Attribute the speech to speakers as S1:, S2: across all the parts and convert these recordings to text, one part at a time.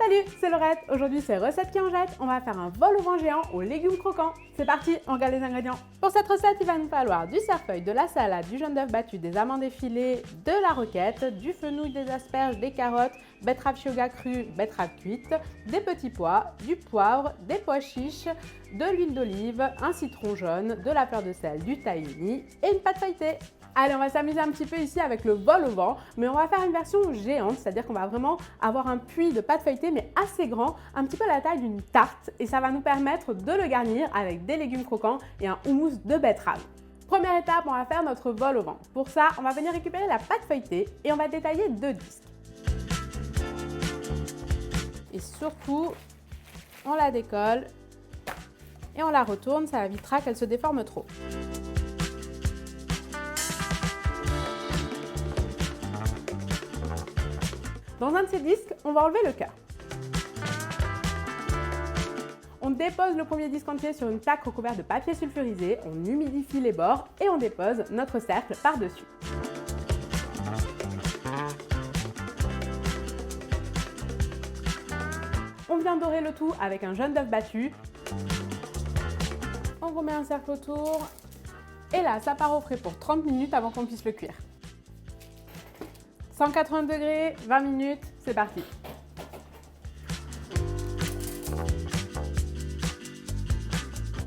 S1: Salut, c'est Laurette. Aujourd'hui, c'est recette qui en jette. On va faire un vol au vent géant aux légumes croquants. C'est parti, on regarde les ingrédients. Pour cette recette, il va nous falloir du cerfeuil, de la salade, du jaune d'œuf battu, des amandes effilées, de la roquette, du fenouil, des asperges, des carottes, betterave shoga crue, betterave cuite, des petits pois, du poivre, des pois chiches, de l'huile d'olive, un citron jaune, de la fleur de sel, du tahini et une pâte feuilletée. Allez, on va s'amuser un petit peu ici avec le vol au vent, mais on va faire une version géante, c'est-à-dire qu'on va vraiment avoir un puits de pâte feuilletée, mais assez grand, un petit peu la taille d'une tarte, et ça va nous permettre de le garnir avec des légumes croquants et un houmous de betterave. Première étape, on va faire notre vol au vent. Pour ça, on va venir récupérer la pâte feuilletée et on va détailler 2 disques. Et surtout, on la décolle et on la retourne, ça évitera qu'elle se déforme trop. Dans un de ces disques, on va enlever le cœur. On dépose le premier disque entier sur une plaque recouverte de papier sulfurisé, on humidifie les bords et on dépose notre cercle par-dessus. On vient dorer le tout avec un jaune d'œuf battu. On remet un cercle autour. Et là, ça part au frais pour 30 minutes avant qu'on puisse le cuire. 180 degrés, 20 minutes, c'est parti.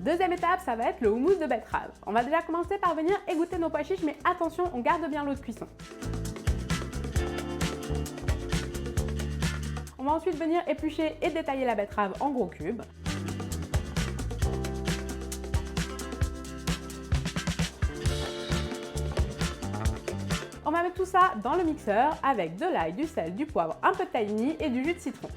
S1: Deuxième étape, ça va être le houmous de betterave. On va déjà commencer par venir égoutter nos pois chiches, mais attention, on garde bien l'eau de cuisson. On va ensuite venir éplucher et détailler la betterave en gros cubes. On va mettre tout ça dans le mixeur avec de l'ail, du sel, du poivre, un peu de tahini et du jus de citron.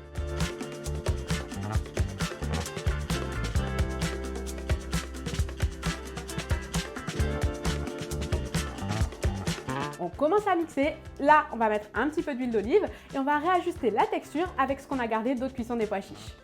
S1: On commence à mixer. Là, on va mettre un petit peu d'huile d'olive et on va réajuster la texture avec ce qu'on a gardé d'eau de cuisson des pois chiches.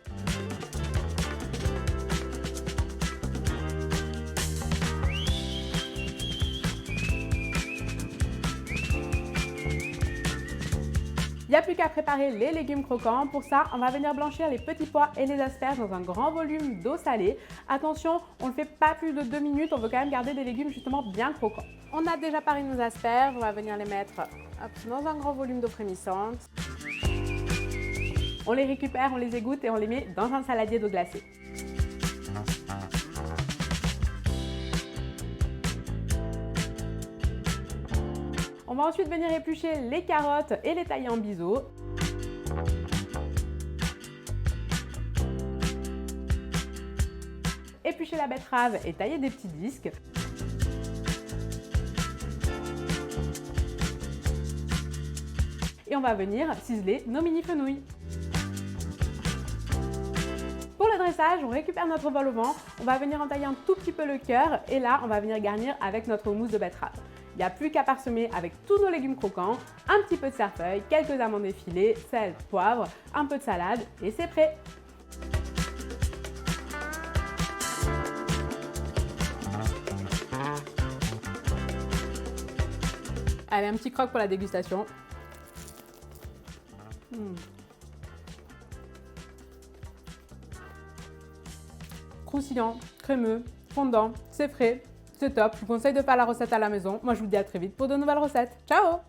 S1: Il n'y a plus qu'à préparer les légumes croquants. Pour ça, on va venir blanchir les petits pois et les asperges dans un grand volume d'eau salée. Attention, on ne le fait pas plus de 2 minutes, on veut quand même garder des légumes justement bien croquants. On a déjà paré nos asperges, on va venir les mettre dans un grand volume d'eau frémissante. On les récupère, on les égoutte et on les met dans un saladier d'eau glacée. On va ensuite venir éplucher les carottes et les tailler en biseaux. Éplucher la betterave et tailler des petits disques. Et on va venir ciseler nos mini fenouils. Pour le dressage, on récupère notre vol au vent, on va venir en tailler un tout petit peu le cœur et là, on va venir garnir avec notre houmous de betterave. Il n'y a plus qu'à parsemer avec tous nos légumes croquants, un petit peu de cerfeuil, quelques amandes effilées, sel, poivre, un peu de salade et c'est prêt! Allez, un petit croque pour la dégustation. Croustillant, crémeux, fondant, c'est frais. C'est top, je vous conseille de faire la recette à la maison. Moi, je vous dis à très vite pour de nouvelles recettes. Ciao!